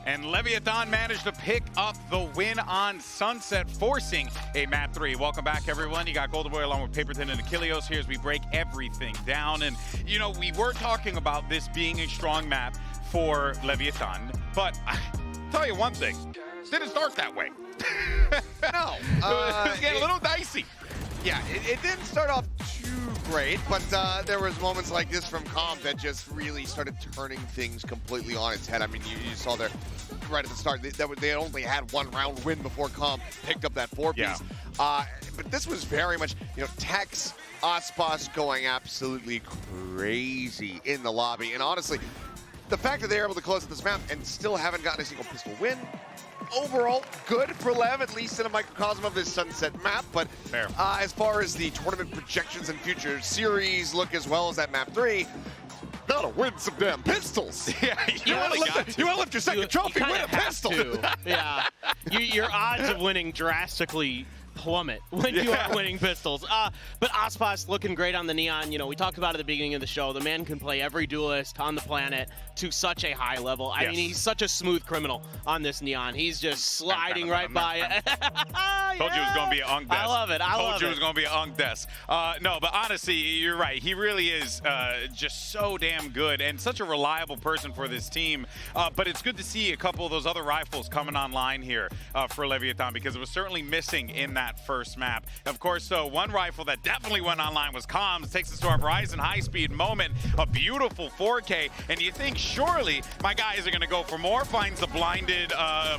And Leviathan managed to pick up the win on Sunset, forcing a map 3. Welcome back, everyone. You got Golden Boy along with Paperton and Achilleos here as we break everything down. And, you know, we were talking about this being a strong map for Leviathan, but I'll tell you one thing, it didn't start that way. No. It was getting a little dicey. Yeah, it didn't start off too great, but there was moments like this from Calm that just really started turning things completely on its head. I mean, you saw there right at the start, they only had one round win before Calm picked up that 4-piece. Yeah. But this was very much, you know, Tex, Aspas going absolutely crazy in the lobby. And honestly, the fact that they're able to close this map and still haven't gotten a single pistol win, overall, good for Lev, at least in a microcosm of this Sunset map. But as far as the tournament projections and future series look, as well as that map 3, gotta win some damn pistols. Yeah, you want to lift your second trophy, win a pistol. Yeah, your odds of winning drastically plummet when you are winning pistols. But Aspas looking great on the Neon. You know, we talked about at the beginning of the show, the man can play every duelist on the planet to such a high level. I mean, he's such a smooth criminal on this Neon. He's just sliding right by it. Told you it was going to be an Ung Des. I love it. Told you it was going to be an Ung Des. No, but honestly, you're right. He really is just so damn good and such a reliable person for this team. But it's good to see a couple of those other rifles coming online here for Leviathan, because it was certainly missing in that first map. Of course, so one rifle that definitely went online was Comms. Takes us to our Verizon high-speed moment. A beautiful 4K. And you think, surely, my guys are going to go for more. Finds the blinded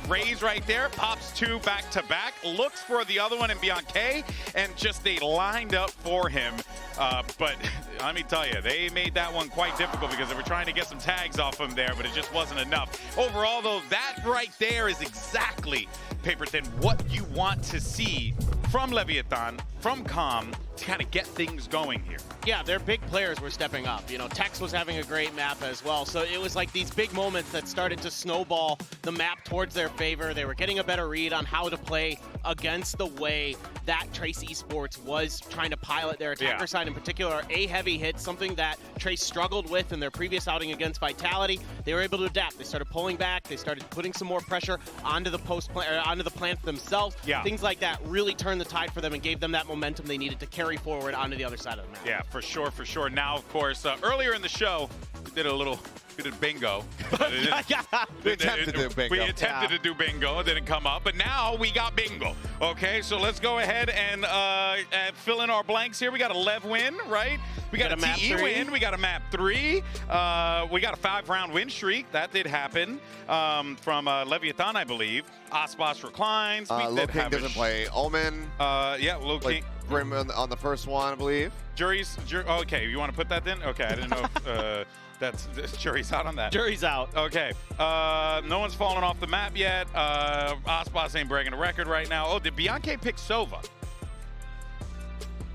raise right there. Pops 2 back-to-back. Looks for the other one in Beyond K. And just they lined up for him. But let me tell you, they made that one quite difficult because they were trying to get some tags off him there, but it just wasn't enough. Overall, though, that right there is exactly, Paperton, what you want to see from Leviathan, from Calm, to kind of get things going here. Yeah, their big players were stepping up. You know, Tex was having a great map as well. So it was like these big moments that started to snowball the map towards their favor. They were getting a better read on how to play against the way that Trace Esports was trying to pilot their attacker side, in particular. A heavy hit, something that Trace struggled with in their previous outing against Vitality. They were able to adapt. They started pulling back. They started putting some more pressure onto the onto the plant themselves. Things like that really turned the tide for them and gave them that momentum they needed to carry forward onto the other side of the map. Yeah, for sure, for sure. Now, of course, earlier in the show, we did bingo. We attempted to do bingo. We attempted to do bingo. It didn't come up, but now we got bingo. Okay, so let's go ahead and fill in our blanks here. We got a Lev win, right? We got a TE win. We got a map 3. We got a 5-round win streak. That did happen from Leviathan, I believe. Aspas reclines. Lil King doesn't play Omen. Yeah, Lil King. Grim on the first one, I believe. Okay, you want to put that then? Okay, I didn't know if that's jury's out on that. Jury's out. Okay. No one's fallen off the map yet. Aspas ain't breaking a record right now. Oh, did Bianca pick Sova?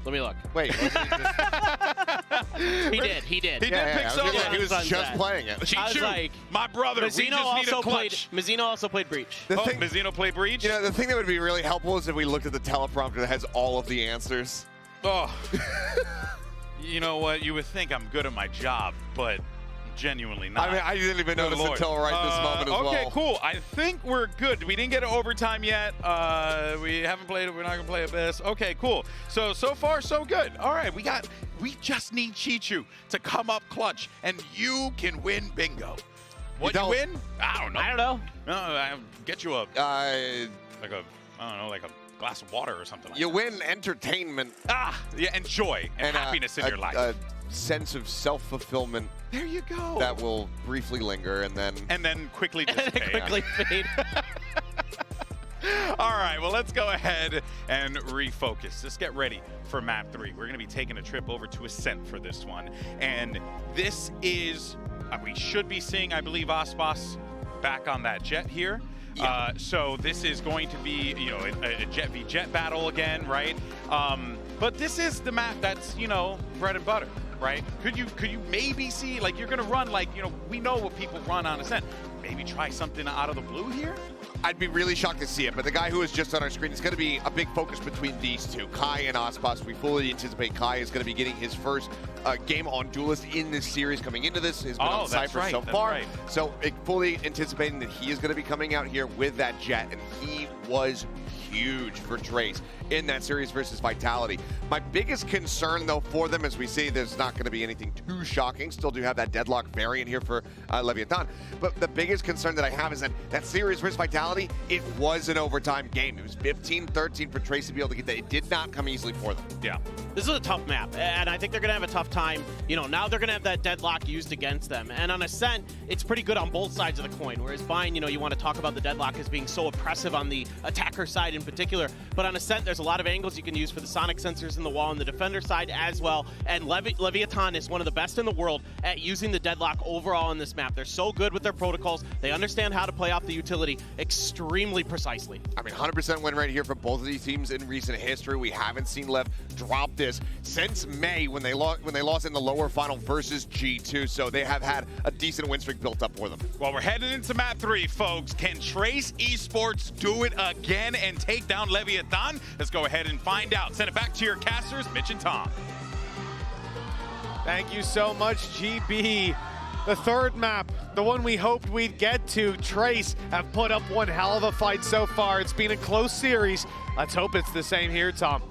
Let me look. Wait. He did. He did pick Sova. He was just playing it. I was like, my brother, Mazzino also played Breach. Mazzino played Breach? You know, the thing that would be really helpful is if we looked at the teleprompter that has all of the answers. Oh. You know what? You would think I'm good at my job, but genuinely not. I mean, I didn't even notice until right this moment as well. Okay, cool. I think we're good. We didn't get to overtime yet. We haven't played it. We're not going to play Abyss. Okay, cool. So far, so good. All right, we just need Chichu to come up clutch, and you can win bingo. What you win? I don't know. No, I'll get you a like a glass of water or something like that. You win entertainment. Yeah, and joy and happiness in your life. A sense of self-fulfillment. There you go. That will briefly linger and then quickly dissipate. Quickly fade. All right, well, let's go ahead and refocus. Let's get ready for map 3. We're going to be taking a trip over to Ascent for this one. And this is, we should be seeing, I believe, Aspas back on that jet here. Yeah. So this is going to be, you know, a jet v jet battle again, right? But this is the map that's, you know, bread and butter. right? Could you maybe see, like, you're gonna run, like, you know, we know what people run on Ascent. Maybe try something out of the blue here? I'd be really shocked to see it, but the guy who is just on our screen is going to be a big focus between these two, Kai and Aspas. We fully anticipate Kai is going to be getting his first game on Duelist in this series coming into this. He's been on Cypher so far. Right. So fully anticipating that he is going to be coming out here with that jet, and he was huge for Trace in that series versus Vitality. My biggest concern, though, for them, as we see, there's not going to be anything too shocking. Still do have that deadlock variant here for Leviathan. But the biggest concern that I have is that series versus Vitality, it was an overtime game. It was 15-13 for Trace to be able to get that. It did not come easily for them. Yeah. This is a tough map, and I think they're going to have a tough time. You know, now they're going to have that deadlock used against them. And on Ascent, it's pretty good on both sides of the coin, whereas Bind, you know, you want to talk about the deadlock as being so oppressive on the attacker side in particular. But on Ascent, there's a lot of angles you can use for the sonic sensors in the wall on the defender side as well. And Leviathan is one of the best in the world at using the deadlock overall on this map. They're so good with their protocols. They understand how to play off the utility extremely precisely. I mean, 100% win rate here for both of these teams in recent history. We haven't seen Lev drop this since May when they lost in the lower final versus G2. So they have had a decent win streak built up for them. Well, we're headed into map 3, folks. Can Trace Esports do it again and take down Leviathan? Let's go ahead and find out. Send it back to your casters, Mitch and Tom. Thank you so much, GB. The third map, the one we hoped we'd get to. Trace have put up one hell of a fight so far. It's been a close series. Let's hope it's the same here, Tom.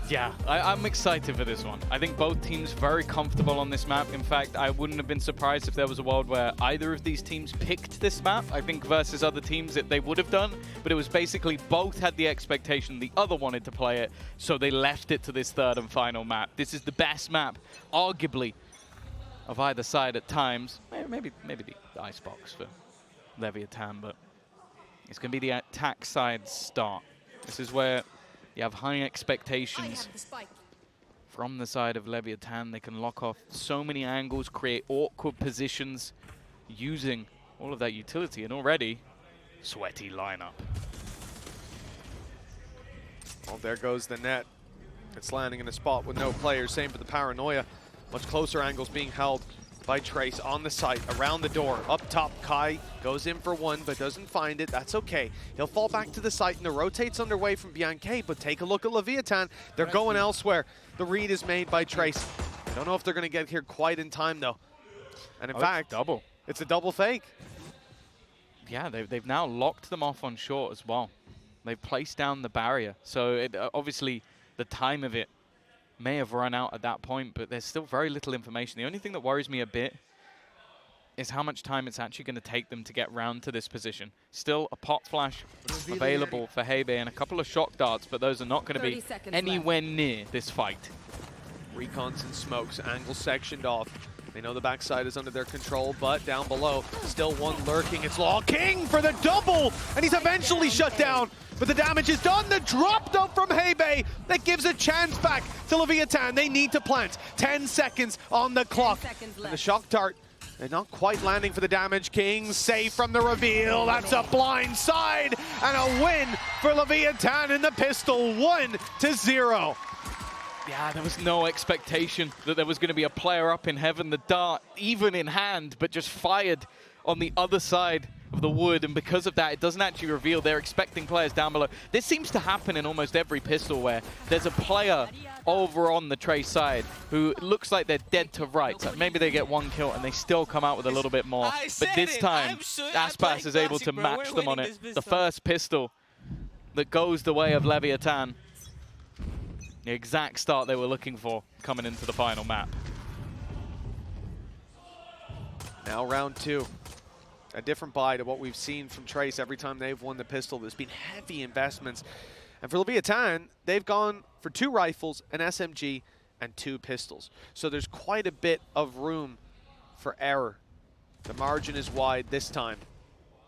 Yeah, I'm excited for this one. I think both teams very comfortable on this map. In fact, I wouldn't have been surprised if there was a world where either of these teams picked this map. I think versus other teams that they would have done, but it was basically both had the expectation the other wanted to play it, so they left it to this third and final map. This is the best map, arguably, of either side at times. Maybe the icebox for Leviathan, but it's going to be the attack side start. This is where you have high expectations from the side of Leviathan. They can lock off so many angles, create awkward positions using all of that utility, and already sweaty lineup. Well, there goes the net. It's landing in a spot with no players. Same for the Paranoia. Much closer angles being held by Trace on the site, around the door. Up top, Kai goes in for one, but doesn't find it. That's okay. He'll fall back to the site, and the rotate's underway from behind K, but take a look at Leviathan. They're going elsewhere. The read is made by Trace. I don't know if they're going to get here quite in time, though. And in fact, it's a double fake. Yeah, they've now locked them off on short as well. They've placed down the barrier. So obviously, the time of it may have run out at that point, but there's still very little information. The only thing that worries me a bit is how much time it's actually going to take them to get round to this position. Still a pot flash available for Hebe and a couple of shock darts, but those are not going to be anywhere near this fight. Recons and smokes, angle sectioned off. They know the backside is under their control, but down below, still one lurking. It's Law King for the double, and he's eventually shut down. But the damage is done. The drop, though, from Hebe, that gives a chance back to Leviathan. They need to plant. 10 seconds on the clock. And the shock dart, they're not quite landing for the damage. King safe from the reveal. That's a blind side, and a win for Leviathan in the pistol, 1-0. Yeah, there was no expectation that there was going to be a player up in heaven. The dart, even in hand, but just fired on the other side of the wood, and because of that, it doesn't actually reveal. They're expecting players down below. This seems to happen in almost every pistol where there's a player over on the Trace side who looks like they're dead to rights. Like maybe they get one kill and they still come out with a little bit more. But this time, Aspas is able to match them on it. The first pistol that goes the way of Leviathan. The exact start they were looking for coming into the final map. Now round two. A different buy to what we've seen from Trace every time they've won the pistol. There's been heavy investments. And for Leviathan, they've gone for 2 rifles, an SMG, and 2 pistols. So there's quite a bit of room for error. The margin is wide this time.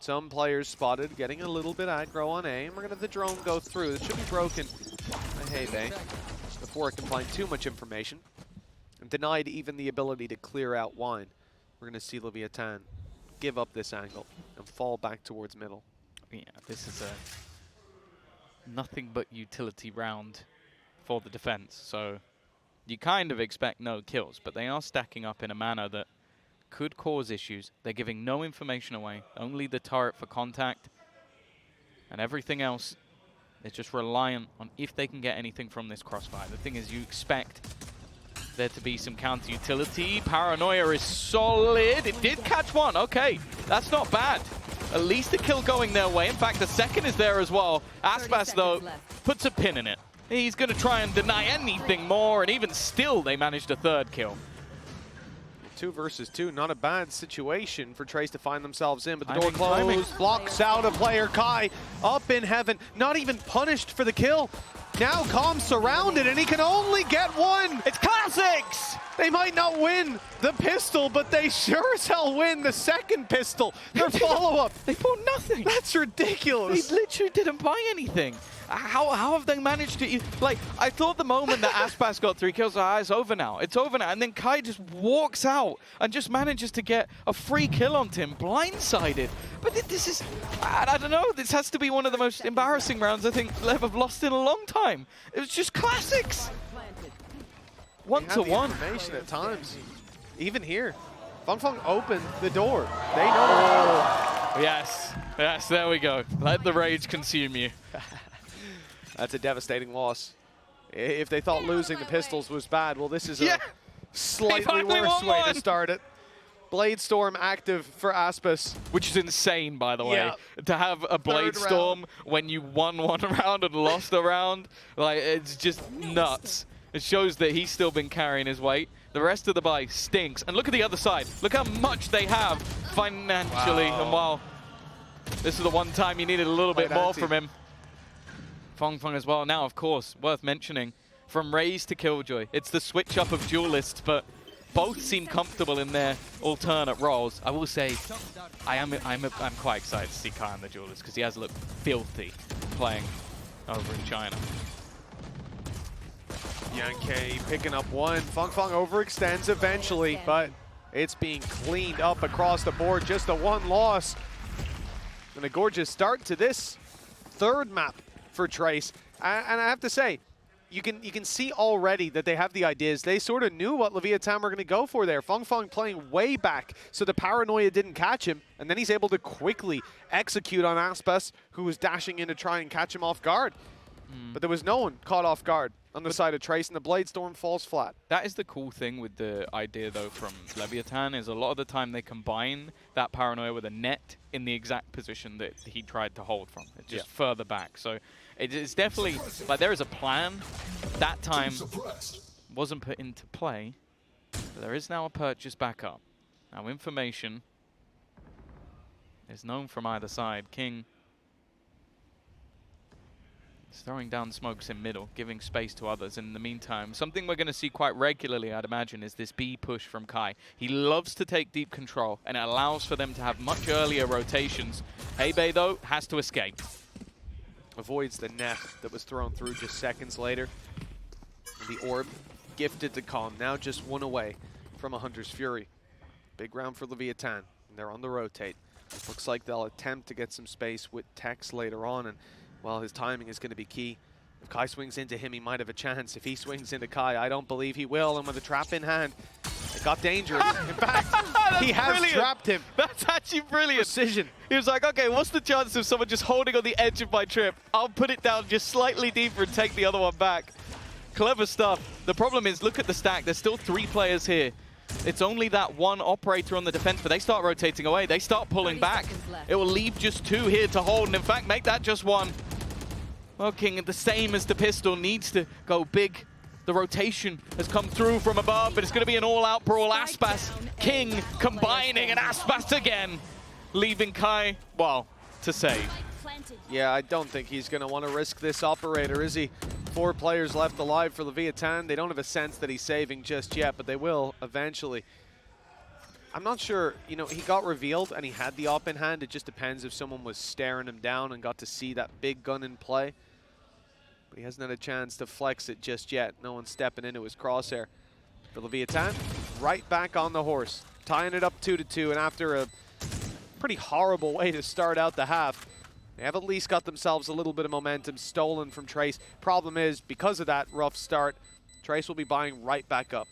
Some players spotted getting a little bit aggro on A, and we're going to have the drone go through. It should be broken by Hebe before it can find too much information. And denied even the ability to clear out wine. We're going to see Leviathan give up this angle and fall back towards middle. Yeah, this is a nothing but utility round for the defense. So you kind of expect no kills, but they are stacking up in a manner that could cause issues. They're giving no information away, only the turret for contact, and everything else is just reliant on if they can get anything from this crossfire. The thing is, you expect there to be some counter utility. Paranoia is solid. It did catch one. Okay, that's not bad. At least a kill going their way. In fact, the second is there as well. Aspas, though, puts a pin in it. He's going to try and deny anything more, and even still, they managed a third kill. 2 versus 2, not a bad situation for Trace to find themselves in, but the door closed, blocks out a player. Kai up in heaven, not even punished for the kill. Now Calm surrounded, and he can only get one. It's Classics! They might not win the pistol, but they sure as hell win the second pistol. Their follow-up. They bought nothing. That's ridiculous. They literally didn't buy anything. How have they managed to... Like, I thought the moment that Aspas got 3 kills, it's over now. It's over now. And then Kai just walks out and just manages to get a free kill onto him, blindsided. But this is... I don't know. This has to be one of the most embarrassing rounds I think LEV have lost in a long time. It was just Classics. 1-1. Information at times. Even here. Feng opened the door. They know. Yes. Yes, there we go. Let the rage consume you. That's a devastating loss. If they thought losing the pistols was bad, well, this is a slightly worse way to start it. Blade Storm active for Aspas. Which is insane, by the way. To have a Blade Storm when you won one round and lost a round. Like, it's just nuts. It shows that he's still been carrying his weight. The rest of the buy stinks. And look at the other side. Look how much they have financially. Wow. And wow, this is the one time you needed a little bit more from him. Feng as well. Now, of course, worth mentioning, from Raze to Killjoy, it's the switch up of duelists, but both seem comfortable in their alternate roles. I will say, I'm quite excited to see Kai on the duelist because he has looked filthy playing over in China. Yankee picking up one. Feng overextends eventually, but it's being cleaned up across the board. Just the one loss. And a gorgeous start to this third map for Trace. And I have to say, you can see already that they have the ideas. They sort of knew what Leviathan were going to go for there. Feng playing way back, so the paranoia didn't catch him, and then he's able to quickly execute on Aspas, who was dashing in to try and catch him off guard. But there was no one caught off guard on the side of Trace, and the Blade Storm falls flat. That is the cool thing with the idea, though, from Leviathan, is a lot of the time they combine that paranoia with a net in the exact position that he tried to hold from. It's just further back. So it's definitely, like, there is a plan. That time wasn't put into play, but there is now a purchase back up. Now, information is known from either side. King is throwing down smokes in middle, giving space to others. In the meantime, something we're going to see quite regularly, I'd imagine, is this B push from Kai. He loves to take deep control, and it allows for them to have much earlier rotations. Hebei, though, has to escape. Avoids the net that was thrown through just seconds later. And the orb gifted to Calm, now just one away from a Hunter's Fury. Big round for Leviathan, and they're on the rotate. Looks like they'll attempt to get some space with Tex later on, and well, his timing is going to be key. If Kai swings into him, he might have a chance. If he swings into Kai, I don't believe he will. And with a trap in hand, it got dangerous. In fact, he has trapped him. That's actually brilliant. Precision. He was like, okay, what's the chance of someone just holding on the edge of my trip? I'll put it down just slightly deeper and take the other one back. Clever stuff. The problem is, look at the stack. There's still 3 players here. It's only that one operator on the defense, but they start rotating away. They start pulling back. It will leave just 2 here to hold, and in fact, make that just 1. Well, King, the same as the pistol, needs to go big. The rotation has come through from above, but it's going to be an all-out brawl. Aspas, King combining, and Aspas again, leaving Kai, well, to save. Yeah, I don't think he's going to want to risk this operator, is he? 4 players left alive for Leviathan. They don't have a sense that he's saving just yet, but they will eventually. I'm not sure, you know, he got revealed and he had the op in hand. It just depends if someone was staring him down and got to see that big gun in play. But he hasn't had a chance to flex it just yet. No one's stepping into his crosshair. For Leviathan, right back on the horse, tying it up 2-2, and after a pretty horrible way to start out the half, they have at least got themselves a little bit of momentum stolen from Trace. Problem is, because of that rough start, Trace will be buying right back up.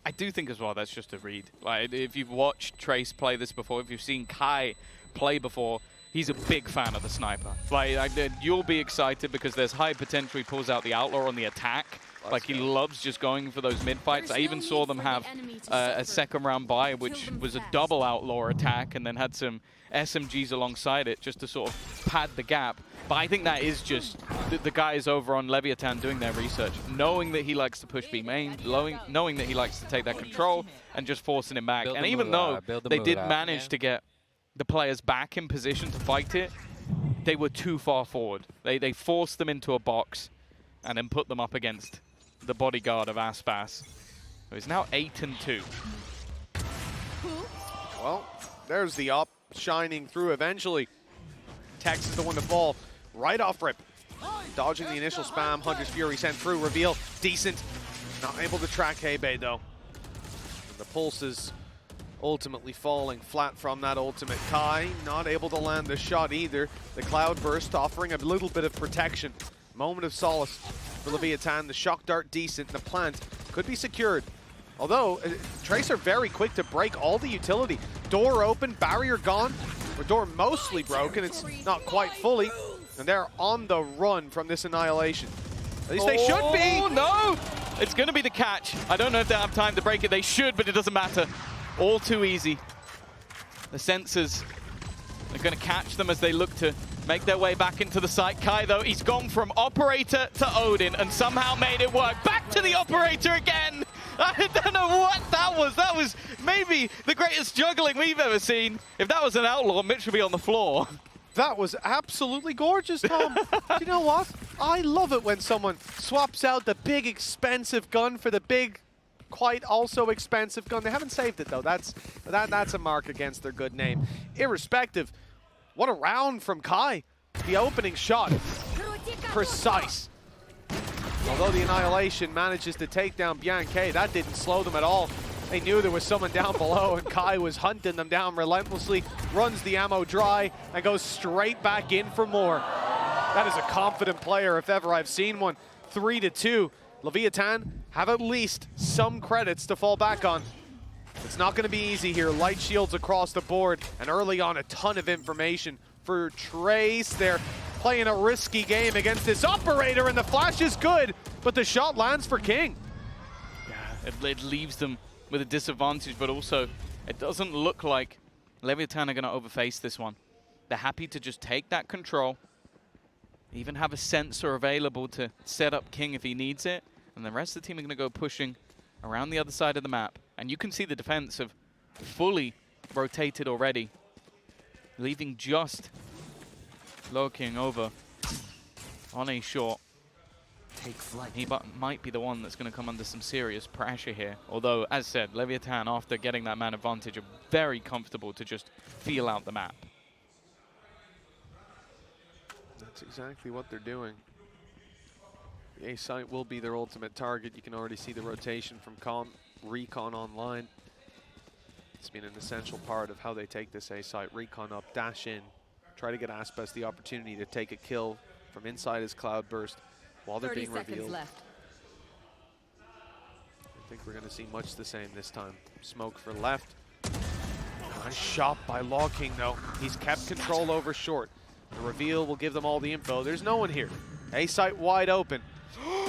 I do think as well that's just a read. Like, if you've watched Trace play this before, if you've seen Kai play before, he's a big fan of the sniper. Like you'll be excited because there's high potential he pulls out the Outlaw on the attack. Like, he loves just going for those mid-fights. I even saw them have a second round buy, which was a double Outlaw attack, and then had some SMGs alongside it just to sort of pad the gap. But I think that is just the guys over on Leviathan doing their research, knowing that he likes to push B main, knowing that he likes to take that control, and just forcing him back. And even though they did manage to get the players back in position to fight it, they were too far forward. They forced them into a box and then put them up against the bodyguard of Aspas, who is now 8-2. Well, there's the up shining through eventually. Tex is the one to fall right off rip. Dodging the initial spam, Hunter's Fury sent through, reveal, decent. Not able to track Hebe though. And the pulses ultimately falling flat from that ultimate. Kai not able to land the shot either. The Cloud Burst offering a little bit of protection. Moment of solace for Leviathan. The shock dart decent. The plant could be secured. Although, Trace are very quick to break all the utility. Door open, barrier gone. Or door mostly broken. It's not quite fully. And they're on the run from this annihilation. At least they should be. Oh, no! It's going to be the catch. I don't know if they have time to break it. They should, but it doesn't matter. All too easy. The sensors are going to catch them as they look to make their way back into the site. Kai, though, he's gone from operator to Odin and somehow made it work. Back to the operator again. I don't know what that was. That was maybe the greatest juggling we've ever seen. If that was an Outlaw, Mitch would be on the floor. That was absolutely gorgeous, Tom. You know what? I love it when someone swaps out the big, expensive gun for the big, quite also expensive gun. They haven't saved it, though. That's a mark against their good name. Irrespective, what a round from Kai. The opening shot, precise. Although the Annihilation manages to take down Bianche, that didn't slow them at all. They knew there was someone down below, and Kai was hunting them down relentlessly, runs the ammo dry, and goes straight back in for more. That is a confident player if ever I've seen one. 3-2. Leviathan have at least some credits to fall back on. It's not going to be easy here. Light shields across the board, and early on a ton of information for Trace. They're playing a risky game against this operator, and the flash is good, but the shot lands for King. Yeah, it leaves them with a disadvantage, but also it doesn't look like Leviathan are going to overface this one. They're happy to just take that control, even have a sensor available to set up King if he needs it, and the rest of the team are going to go pushing around the other side of the map. And you can see the defense have fully rotated already, leaving just Low King over on a short. He might be the one that's going to come under some serious pressure here. Although, as said, Leviathan, after getting that man advantage, are very comfortable to just feel out the map. That's exactly what they're doing. The A site will be their ultimate target. You can already see the rotation from Recon online. It's been an essential part of how they take this A site. Recon up, dash in, try to get Aspas the opportunity to take a kill from inside his Cloud Burst while they're being revealed. Left. I think we're going to see much the same this time. Smoke for left. Nice shot by Law King, though. He's kept control over short. The reveal will give them all the info. There's no one here. A site wide open.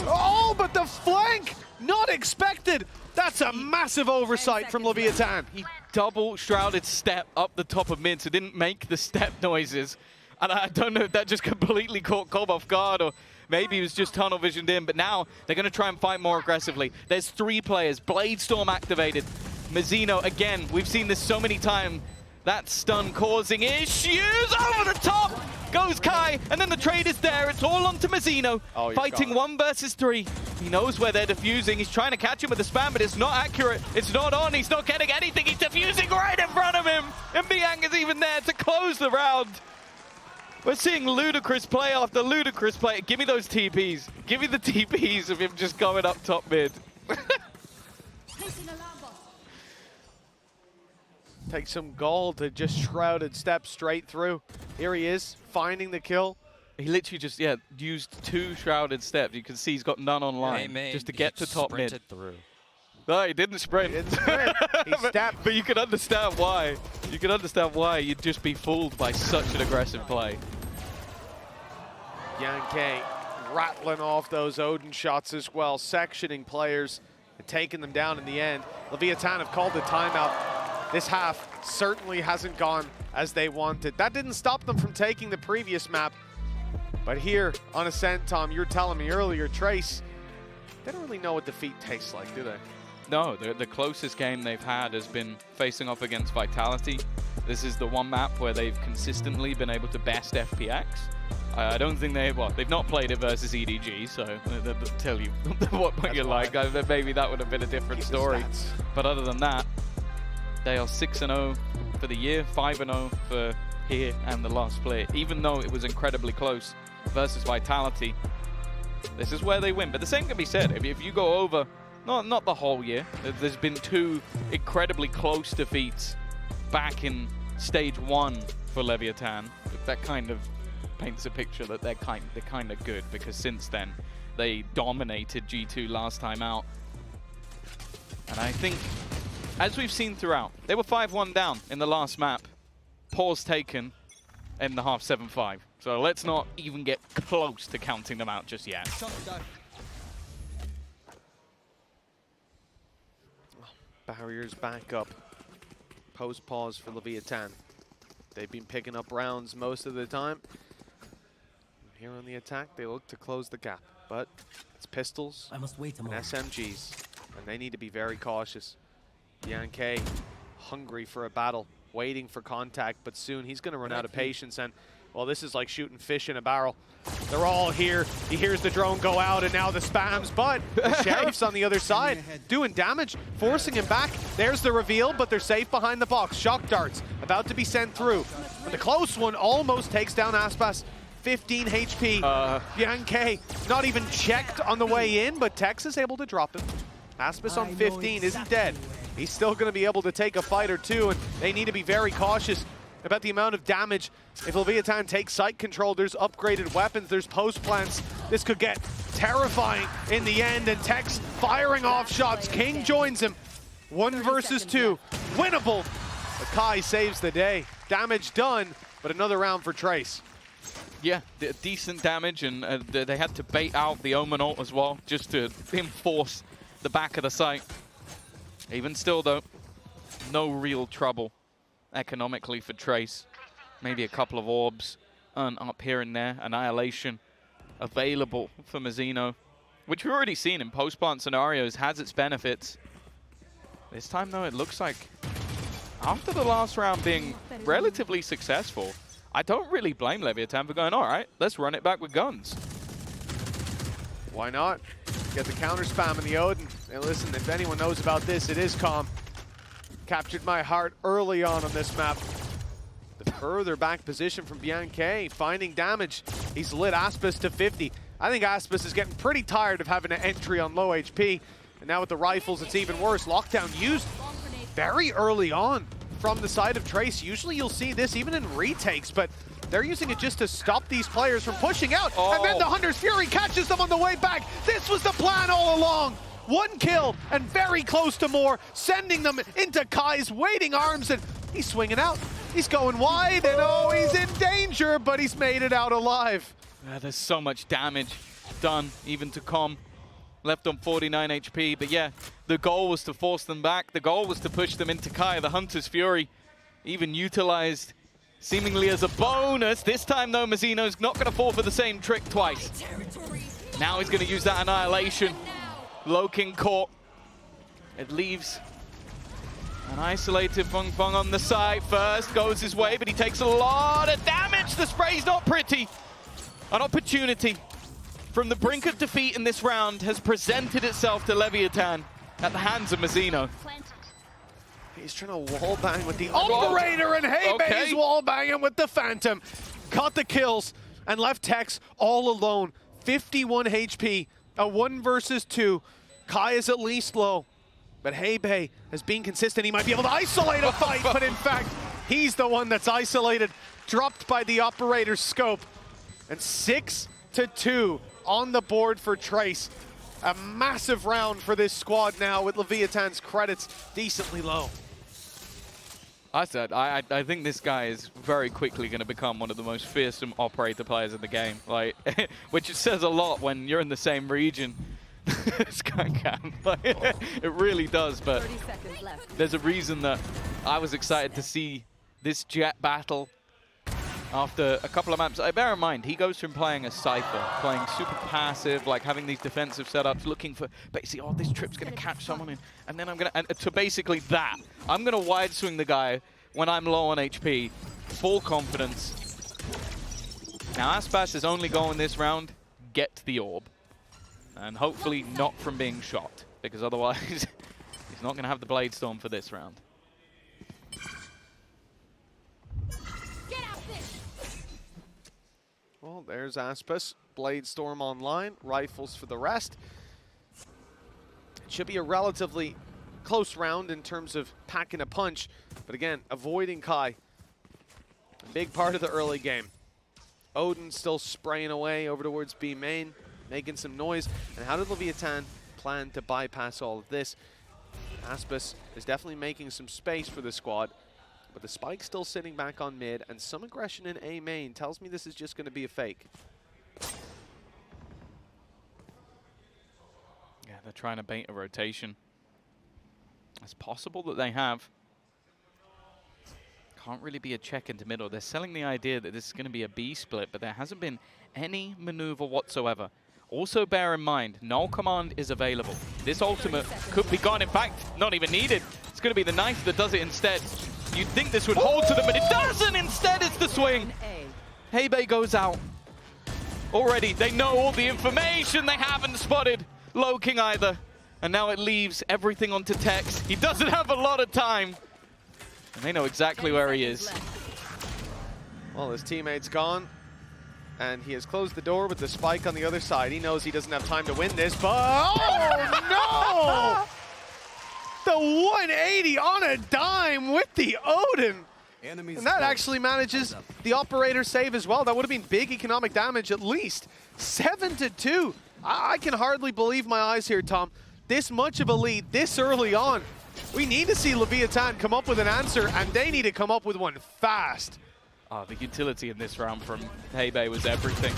Oh, but the flank! Not expected! That's a massive oversight from Leviathan. He double shrouded step up the top of mid, so didn't make the step noises. And I don't know if that just completely caught Cobb off guard, or maybe he was just tunnel visioned in, but now they're going to try and fight more aggressively. There's 3 players. Bladestorm activated. Mazzino, again, we've seen this so many times. That stun causing issues. Over the top goes Kai, and then the trade is there. It's all onto Mazzino. Oh, fighting 1 versus 3. He knows where they're defusing. He's trying to catch him with the spam, but it's not accurate. It's not on. He's not getting anything. He's defusing right in front of him. And Biang is even there to close the round. We're seeing ludicrous play after ludicrous play. Give me those TPs. Give me the TPs of him just going up top mid. Take some gold to just shrouded step straight through. Here he is, finding the kill. He literally just, used 2 shrouded steps. You can see he's got none online just to get to top mid. Through. No, he didn't sprint. He stepped. But you can understand why. You can understand why you'd just be fooled by such an aggressive play. Yankee rattling off those Odin shots as well, sectioning players and taking them down in the end. Leviathan have called a timeout. This half certainly hasn't gone as they wanted. That didn't stop them from taking the previous map. But here on Ascent, Tom, you were telling me earlier, Trace, they don't really know what defeat tastes like, do they? No, the closest game they've had has been facing off against Vitality. This is the one map where they've consistently been able to best FPX. I don't think they've not played it versus EDG, so they'll tell you what you're like. Maybe that would have been a different story. But other than that, they are 6-0 for the year, 5-0 for here and the last split. Even though it was incredibly close versus Vitality, this is where they win. But the same can be said. If you go over, not the whole year, there's been 2 incredibly close defeats back in stage 1 for Leviathan. That kind of paints a picture that they're kind of good, because since then they dominated G2 last time out. And I think, as we've seen throughout, they were 5-1 down in the last map. Pause taken in the half 7-5. So let's not even get close to counting them out just yet. Barriers back up. Post pause for Leviathan. They've been picking up rounds most of the time. Here on the attack, they look to close the gap, but it's pistols and SMGs, and they need to be very cautious. Yankee hungry for a battle, waiting for contact, but soon he's going to run out of patience, and well, this is like shooting fish in a barrel. They're all here. He hears the drone go out, and now the spams, but the Sheriff's on the other side, doing damage, forcing him back. There's the reveal, but they're safe behind the box. Shock darts about to be sent through. But the close one almost takes down Aspas. 15 HP. Yankee not even checked on the way in, but Tex is able to drop him. Aspas on 15 isn't dead. He's still going to be able to take a fight or two, and they need to be very cautious about the amount of damage. If Leviathan takes site control, there's upgraded weapons, there's post plants. This could get terrifying in the end, and Tex firing off shots. King joins him. 1 versus 2. Winnable. But Kai saves the day. Damage done, but another round for Trace. Yeah, decent damage, and they had to bait out the Omen ult as well, just to enforce the back of the site. Even still, though, no real trouble economically for Trace. Maybe a couple of orbs up here and there. Annihilation available for Mazzino, which we've already seen in post-plant scenarios, has its benefits. This time, though, it looks like after the last round being relatively successful, I don't really blame Leviathan for going, all right, let's run it back with guns. Why not? Get the counter spam in the Odin. And listen, if anyone knows about this, it is Calm. Captured my heart early on this map. The further back position from Bianchi, finding damage. He's lit Aspas to 50. I think Aspas is getting pretty tired of having an entry on low HP. And now with the rifles, it's even worse. Lockdown used very early on from the side of Trace. Usually you'll see this even in retakes, but they're using it just to stop these players from pushing out. And then the Hunter's Fury catches them on the way back. This was the plan all along. 1 kill and very close to more, sending them into Kai's waiting arms, and he's swinging out. He's going wide, and oh, he's in danger, but he's made it out alive. There's so much damage done, even to Com. Left on 49 HP, but yeah, the goal was to force them back. The goal was to push them into Kai. The Hunter's Fury even utilized seemingly as a bonus. This time, though, Mazzino's not going to fall for the same trick twice. Now he's going to use that Annihilation. Low King caught. It leaves an isolated Fung Fung on the side. First goes his way, but he takes a lot of damage. The spray's not pretty. An opportunity from the brink of defeat in this round has presented itself to Leviathan at the hands of Mazzino. He's trying to wallbang with the operator, and Heybei's wallbanging with the Phantom. Caught the kills and left Tex all alone. 51 HP, a 1 versus 2. Kai is at least low, but Heybei has been consistent. He might be able to isolate a fight, but in fact, he's the one that's isolated, dropped by the operator's scope. And 6-2 on the board for Trace. A massive round for this squad now with Leviatan's credits decently low. I think this guy is very quickly going to become one of the most fearsome operator players in the game. Like, which says a lot when you're in the same region. This guy can. Like, it really does, but there's a reason that I was excited to see this Jet battle after a couple of maps. Bear in mind, he goes from playing a Cypher, playing super passive, like having these defensive setups, looking for basically, oh, this trip's going to catch someone, and then I'm going to basically that. I'm going to wide swing the guy when I'm low on HP, full confidence. Now, Aspas is only going this round, get the orb, and hopefully not from being shot, because otherwise he's not going to have the Blade Storm for this round. Well, there's Aspas. Blade Storm online. Rifles for the rest. It should be a relatively close round in terms of packing a punch. But again, avoiding Kai. A big part of the early game. Odin still spraying away over towards B main, making some noise. And how did Leviathan plan to bypass all of this? Aspas is definitely making some space for the squad. But the spike's still sitting back on mid, and some aggression in A main tells me this is just going to be a fake. Yeah, they're trying to bait a rotation. It's possible that they have. Can't really be a check into middle. They're selling the idea that this is going to be a B split, but there hasn't been any maneuver whatsoever. Also bear in mind, null command is available. This ultimate could be gone. In fact, not even needed. It's going to be the knife that does it instead. You'd think this would hold to them, but it doesn't! Instead, it's the swing! Heibei goes out. Already, they know all the information. They haven't spotted Low King either. And now it leaves everything onto Tex. He doesn't have a lot of time. And they know exactly where he is. Well, his teammate's gone. And he has closed the door with the spike on the other side. He knows he doesn't have time to win this, but... Oh, no! The 180 on a dime with the Odin. And that actually manages the operator save as well. That would have been big economic damage at least. 7-2. I can hardly believe my eyes here, Tom. This much of a lead this early on. We need to see Leviathan come up with an answer, and they need to come up with one fast. Oh, the utility in this round from Heibei was everything.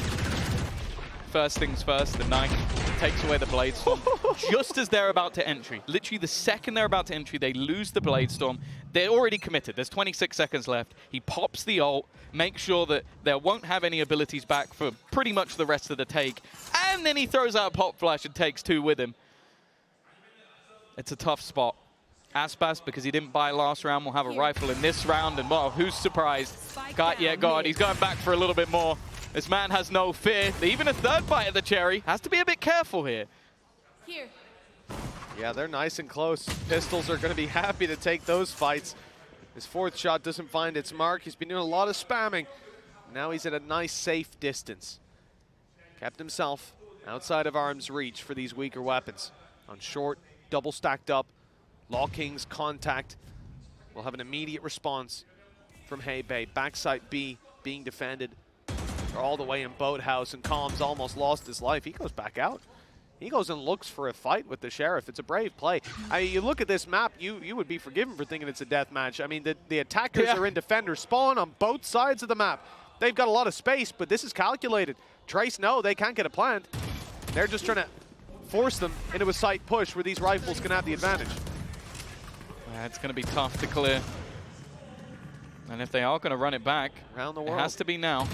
First things first, the knife takes away the Blade Storm. Just as they're about to entry, literally the second they're about to entry, they lose the Blade Storm. They're already committed. There's 26 seconds left. He pops the ult, makes sure that they won't have any abilities back for pretty much the rest of the take. And then he throws out a pop flash and takes two with him. It's a tough spot. Aspas, because he didn't buy last round, will have a rifle in this round. And well, who's surprised? God, he's going back for a little bit more. This man has no fear. Even a third bite at the cherry. Has to be a bit careful here. Yeah, they're nice and close. Pistols are going to be happy to take those fights. His fourth shot doesn't find its mark. He's been doing a lot of spamming. Now he's at a nice, safe distance. Kept himself outside of arm's reach for these weaker weapons. On short, double stacked up. Law King's contact will have an immediate response from Heibei. Backside B being defended. They're all the way in Boathouse, and Calm's almost lost his life. He goes back out. He goes and looks for a fight with the Sheriff. It's a brave play. You look at this map, you would be forgiven for thinking it's a death match. I mean, the attackers are in defender spawn on both sides of the map. They've got a lot of space, but this is calculated. Trace, no, they can't get it planned. They're just trying to force them into a site push where these rifles can have the advantage. It's going to be tough to clear. And if they are going to run it back, around the world, it has to be now.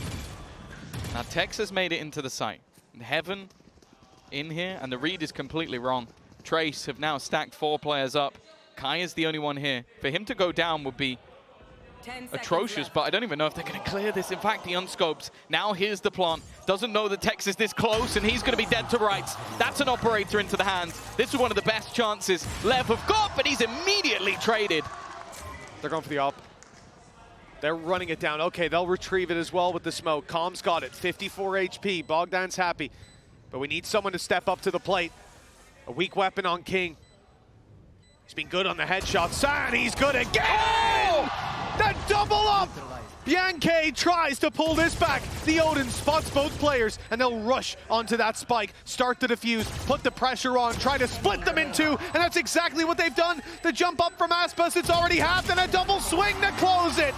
Now, Tex has made it into the site. Heaven in here, and the read is completely wrong. Trace have now stacked 4 players up. Kai is the only one here. For him to go down would be atrocious, but I don't even know if they're going to clear this. In fact, he unscopes. Now here's the plant. Doesn't know that Tex is this close, and he's going to be dead to rights. That's an operator into the hands. This is one of the best chances Lev have got, but he's immediately traded. They're going for the op. They're running it down. Okay, they'll retrieve it as well with the smoke. Calm's got it. 54 HP. Bogdan's happy. But we need someone to step up to the plate. A weak weapon on King. He's been good on the headshots, and he's good again! Oh! The double up! Bianchi tries to pull this back. The Odin spots both players, and they'll rush onto that spike, start the defuse, put the pressure on, try to split them in two, and that's exactly what they've done. The jump up from Aspas, it's already halved, and a double swing to close it.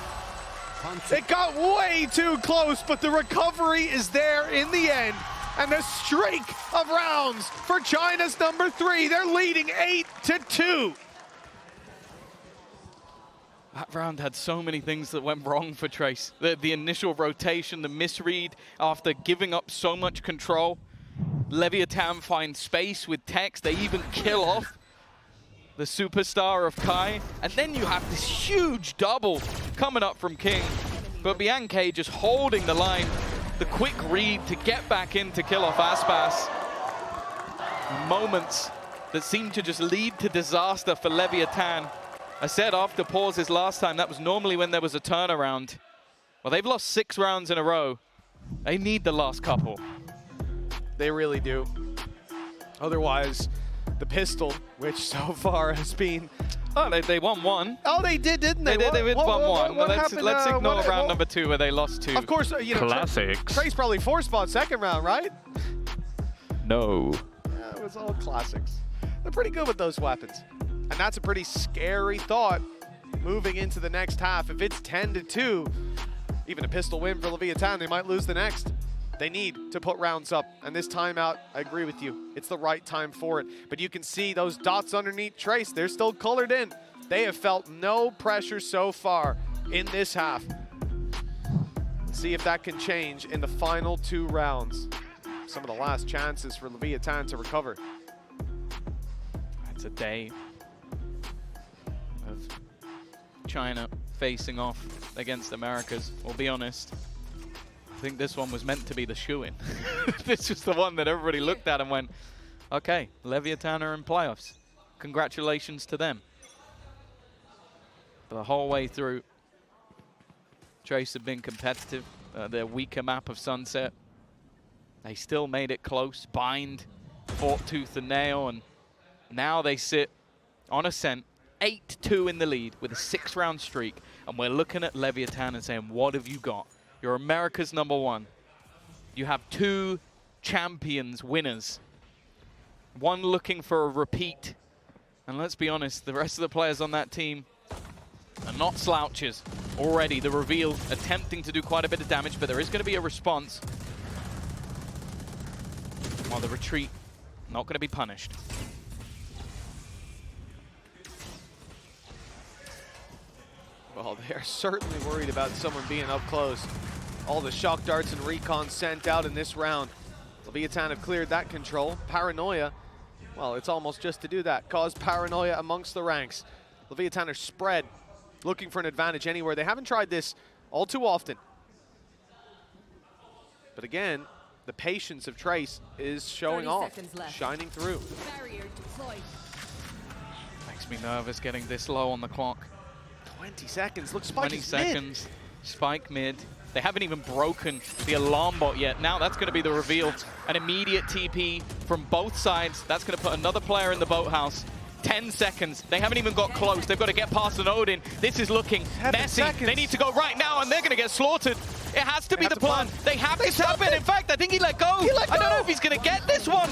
It got way too close, but the recovery is there in the end. And a streak of rounds for China's #3. They're leading 8-2. That round had so many things that went wrong for Trace. The initial rotation, the misread after giving up so much control. Leviathan finds space with Tex. They even kill off the superstar of Kai. And then you have this huge double coming up from King. But Bianchi just holding the line. The quick read to get back in to kill off Aspas. Moments that seem to just lead to disaster for Leviathan. I said after pauses last time, that was normally when there was a turnaround. Well, they've lost 6 rounds in a row. They need the last couple. They really do. Otherwise, the pistol, which so far has been... Oh, they won 1. Oh, they did, didn't they? They won 1. What Let's happened, ignore round number 2 where they lost 2. Of course, you know, Classics. Trace probably 4-spot second round, right? No. Yeah, it was all classics. They're pretty good with those weapons. And that's a pretty scary thought moving into the next half. If it's 10-2, even a pistol win for Leviathan, they might lose the next. They need to put rounds up. And this timeout, I agree with you. It's the right time for it. But you can see those dots underneath Trace. They're still colored in. They have felt no pressure so far in this half. Let's see if that can change in the final 2 rounds. Some of the last chances for Leviathan to recover. It's a day of China facing off against Americas. We'll be honest, I think this one was meant to be the shoo-in. This was the one that everybody looked at and went, okay, Leviathan are in playoffs. Congratulations to them. But the whole way through, Trace have been competitive. Their weaker map of Sunset, they still made it close. Bind fought tooth and nail, and now they sit on Ascent, 8-2 in the lead with a 6-round streak. And we're looking at Leviathan and saying, what have you got? You're America's #1. You have 2 champions winners. One looking for a repeat. And let's be honest, the rest of the players on that team are not slouches. Already the reveal attempting to do quite a bit of damage, but there is going to be a response. While the retreat not going to be punished. Well, they're certainly worried about someone being up close. All the shock darts and recon sent out in this round. Leviathan have cleared that control. Paranoia, well, it's almost just to do that. Cause paranoia amongst the ranks. Leviathan are spread, looking for an advantage anywhere. They haven't tried this all too often. But again, the patience of Trace is showing off, shining through. Makes me nervous getting this low on the clock. 20 seconds, look, Spike 20 is seconds, mid. Spike mid. They haven't even broken the alarm bot yet. Now that's going to be the reveal. An immediate TP from both sides. That's going to put another player in the boathouse. 10 seconds. They haven't even got close. They've got to get past an Odin. This is looking messy. They need to go right now, and they're going to get slaughtered. It has to be the plan. They have this happen. In fact, I think he let go. I don't know if he's going to get this one.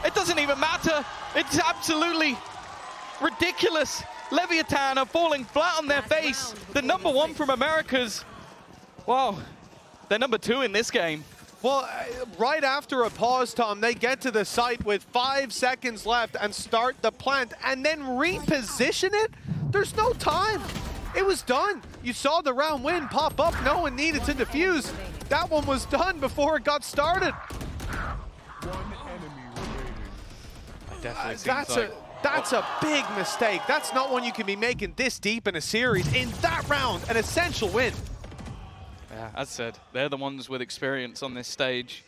It doesn't even matter. It's absolutely ridiculous. Leviathan are falling flat on their face. The #1 from Americas. Wow, they're #2 in this game. Well, right after a pause, Tom, they get to the site with 5 seconds left and start the plant and then reposition it? There's no time. It was done. You saw the round win pop up. No one needed to defuse. That one was done before it got started. That's a big mistake. That's not one you can be making this deep in a series. In that round, an essential win. Yeah, as said, they're the ones with experience on this stage.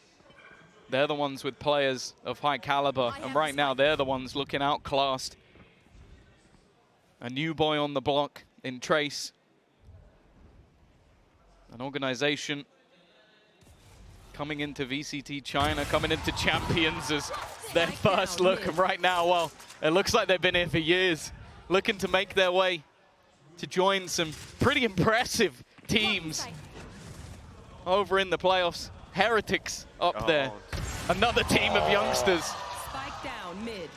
They're the ones with players of high caliber, and right now they're the ones looking outclassed. A new boy on the block in Trace. An organization coming into VCT China, coming into Champions as their first look, and right now, well, it looks like they've been here for years, looking to make their way to join some pretty impressive teams over in the playoffs. Heretics up there. Another team of youngsters. Spike down mid.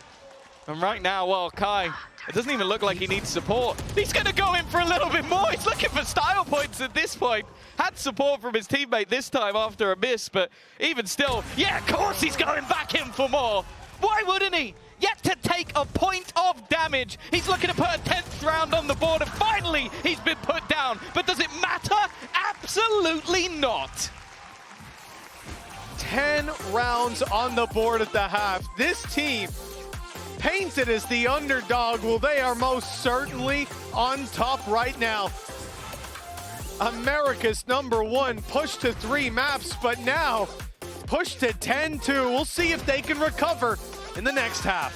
And right now, well, Kai, it doesn't even look like he needs support. He's going to go in for a little bit more. He's looking for style points at this point. Had support from his teammate this time after a miss, but even still, yeah, of course he's going back in for more. Why wouldn't he? Yet to take a point of damage. He's looking to put a 10th round on the board, and finally he's been put down. But does it matter? Absolutely not. 10 rounds on the board at the half. This team, painted as the underdog, well, they are most certainly on top right now. America's #1, pushed to 3 maps, but now pushed to 10-2. We'll see if they can recover in the next half.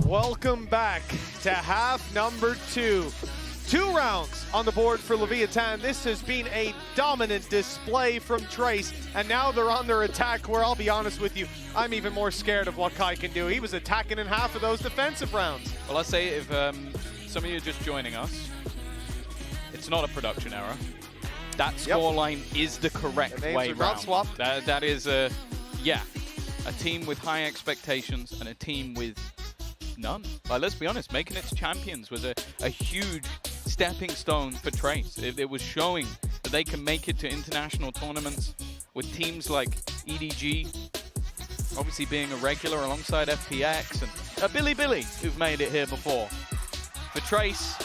Welcome back to half #2. 2 rounds on the board for Leviat. This has been a dominant display from Trace, and now they're on their attack, where I'll be honest with you, I'm even more scared of what Kai can do. He was attacking in half of those defensive rounds. Well, I say if some of you are just joining us, it's not a production error. That scoreline is the correct way round. Swapped. That is a team with high expectations and a team with none. Like, let's be honest, making it to champions was a huge stepping stone for Trace. It was showing that they can make it to international tournaments with teams like EDG, obviously being a regular alongside FPX, and Billy, who've made it here before. For Trace,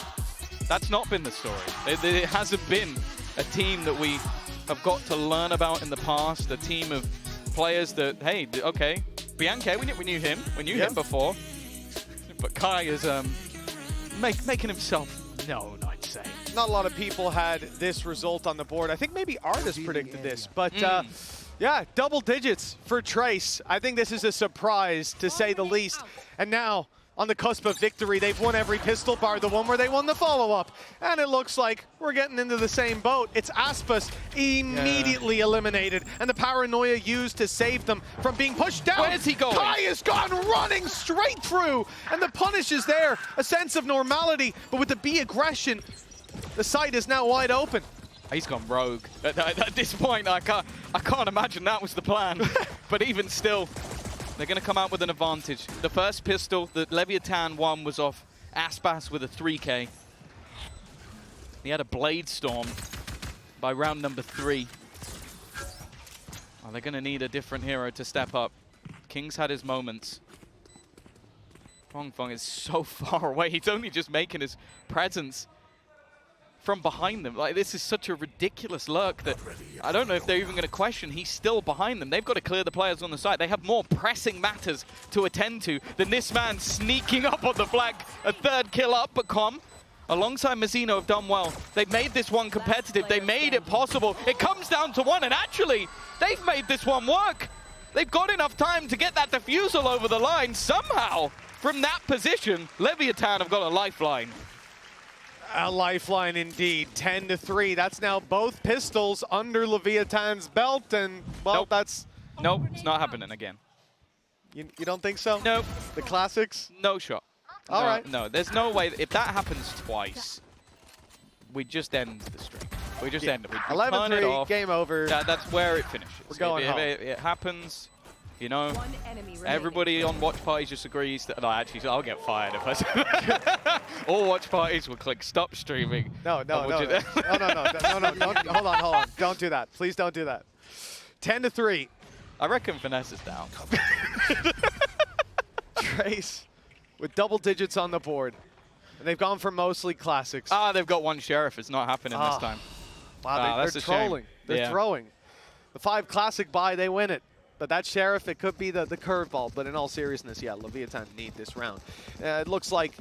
that's not been the story. It hasn't been a team that we have got to learn about in the past, a team of players that, hey, okay, Bianche, we knew him, him before. But Kai is making himself known, I'd say. Not a lot of people had this result on the board. I think maybe Artis predicted this, but yeah, double digits for Trace. I think this is a surprise, to say the least. And now, on the cusp of victory, they've won every pistol bar, the one where they won the follow-up. And it looks like we're getting into the same boat. It's Aspas immediately eliminated, and the paranoia used to save them from being pushed down. Where is he going? Kai has gone running straight through, and the punish is there. A sense of normality, but with the B aggression, the site is now wide open. He's gone rogue. At this point, I can't imagine that was the plan. But even still, they're going to come out with an advantage. The first pistol that Leviathan won was off Aspas with a 3K. He had a Blade Storm by round number 3. Well, they're going to need a different hero to step up. King's had his moments. Fong is so far away. He's only just making his presence from behind them. Like, this is such a ridiculous lurk that I don't know if they're even going to question. He's still behind them. They've got to clear the players on the side. They have more pressing matters to attend to than this man sneaking up on the flank. A 3rd kill up, but Com, alongside Mazzino, have done well. They've made this one competitive. They made it possible. It comes down to one, and actually, they've made this one work. They've got enough time to get that defusal over the line. Somehow, from that position, Leviathan have got a lifeline. A lifeline indeed, 10-3. That's now both pistols under Leviathan's belt, and, well, that's... Nope, it's not happening again. You don't think so? Nope. The classics? No shot. All right. No, there's no way. If that happens twice, we just end the streak. We just end it. We turn it 11-3, off. game over. That's where it finishes. We're going home. If it happens, you know, One enemy remaining. everybody on watch parties just agrees that, no, actually, I'll get fired if I say that. All watch parties will click stop streaming. No, don't, hold on. Don't do that. Please don't do that. 10-3. I reckon Finesse is down. Trace with double digits on the board. And they've gone for mostly classics. They've got one sheriff. It's not happening this time. Wow, that's they're a shame. trolling. They're Yeah. throwing. The 5 classic buy, they win it. But that sheriff, it could be the curveball. But in all seriousness, yeah, Leviathan need this round. It looks like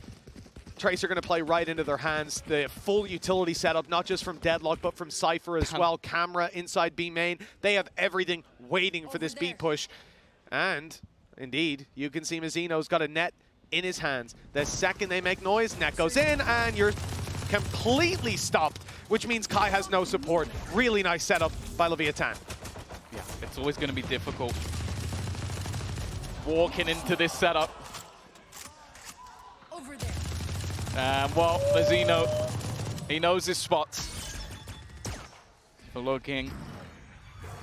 Trace are going to play right into their hands. The full utility setup, not just from Deadlock, but from Cypher as well. Camera inside B main. They have everything waiting for this B push. And indeed, you can see Mazzino's got a net in his hands. The second they make noise, net goes in, and you're completely stopped, which means Kai has no support. Really nice setup by Leviathan. Yeah, it's always going to be difficult walking into this setup. Over there. Well, Mazzino, he knows his spots. For looking,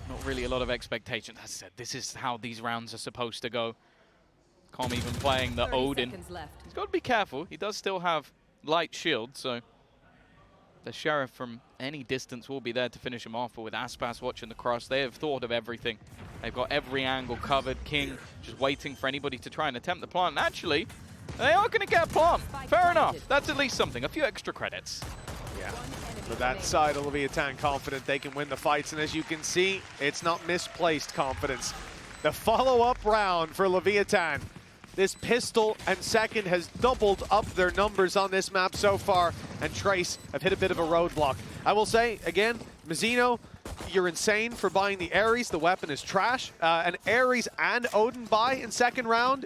not really a lot of expectation. As I said, this is how these rounds are supposed to go. Calm even playing the 30 Odin. seconds left. He's got to be careful. He does still have light shield, so the sheriff from any distance will be there to finish him off. But with Aspas watching the cross, they have thought of everything. They've got every angle covered. King just waiting for anybody to try and attempt the plant. And actually, they are going to get a plant. Fair enough. That's at least something. A few extra credits. Yeah. For that side of Leviathan, confident they can win the fights. And as you can see, it's not misplaced confidence. The follow-up round for Leviathan. This pistol and second has doubled up their numbers on this map so far, and Trace have hit a bit of a roadblock. I will say, again, Mazzino, you're insane for buying the Ares. The weapon is trash. An Ares and Odin buy in second round.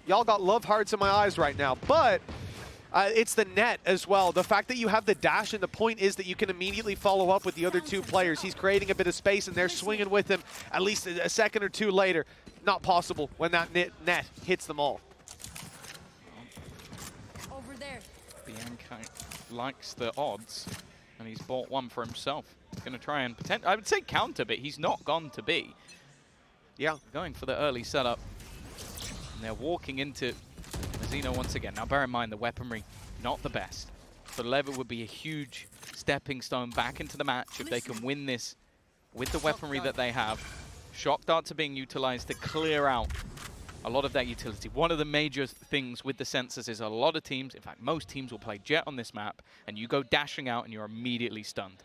Y'all got love hearts in my eyes right now, but it's the net as well. The fact that you have the dash, and the point is that you can immediately follow up with the other 2 players. He's creating a bit of space, and they're swinging with him at least a second or 2 later. Not possible when that net hits them all. Over there. Bianca likes the odds, and he's bought one for himself. He's going to try and pretend. I would say counter, but he's not gone to B. Yeah. Going for the early setup. And they're walking into Mazzino once again. Now, bear in mind, the weaponry, not the best. But LEV would be a huge stepping stone back into the match if they can win this with the weaponry that they have. Shock darts are being utilized to clear out a lot of that utility. One of the major things with the sensors is a lot of teams, in fact, most teams will play Jet on this map, and you go dashing out and you're immediately stunned.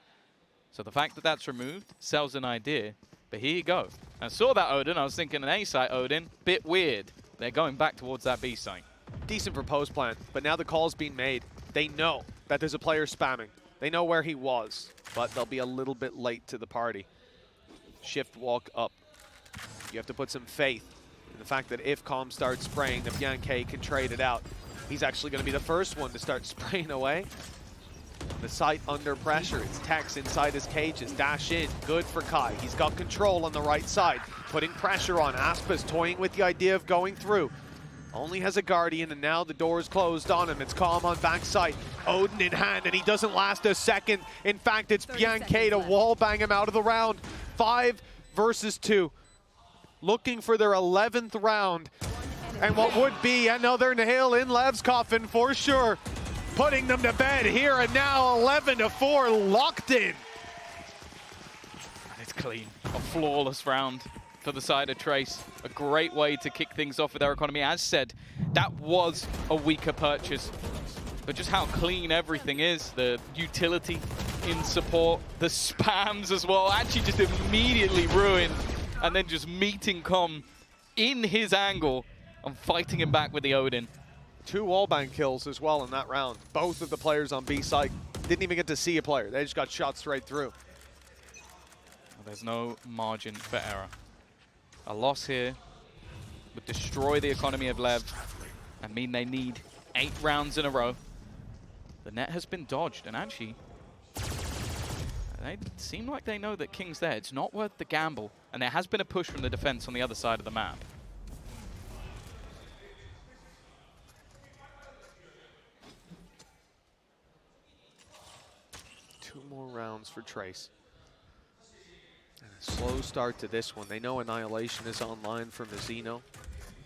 So the fact that that's removed sells an idea, but here you go. I saw that Odin, I was thinking an A site Odin, bit weird. They're going back towards that B site. Decent proposed plan, but now the call's being made. They know that there's a player spamming. They know where he was, but they'll be a little bit late to the party. Shift walk up. You have to put some faith in the fact that if Calm starts spraying, the Bianca can trade it out. He's actually going to be the first one to start spraying away. The site under pressure. It's Tex inside his cages. Dash in. Good for Kai. He's got control on the right side. Putting pressure on. Aspas toying with the idea of going through. Only has a Guardian, and now the door is closed on him. It's Calm on backside. Odin in hand, and he doesn't last a second. In fact, it's Bianca to wallbang him out of the round. 5 versus 2. Looking for their 11th round. And what would be another nail in Lev's coffin for sure. Putting them to bed here and now, 11-4, locked in. And it's clean. A flawless round for the side of Trace. A great way to kick things off with their economy. As said, that was a weaker purchase. But just how clean everything is, the utility in support, the spams as well, actually just immediately ruined. And then just meeting Com in his angle and fighting him back with the Odin. 2 wallbang kills as well in that round. Both of the players on B site didn't even get to see a player. They just got shot straight through. There's no margin for error. A loss here would destroy the economy of LEV and mean they need 8 rounds in a row. The net has been dodged, and actually, they seem like they know that King's there. It's not worth the gamble, and there has been a push from the defense on the other side of the map. more rounds for Trace. And a slow start to this one. They know Annihilation is online for Mizzino.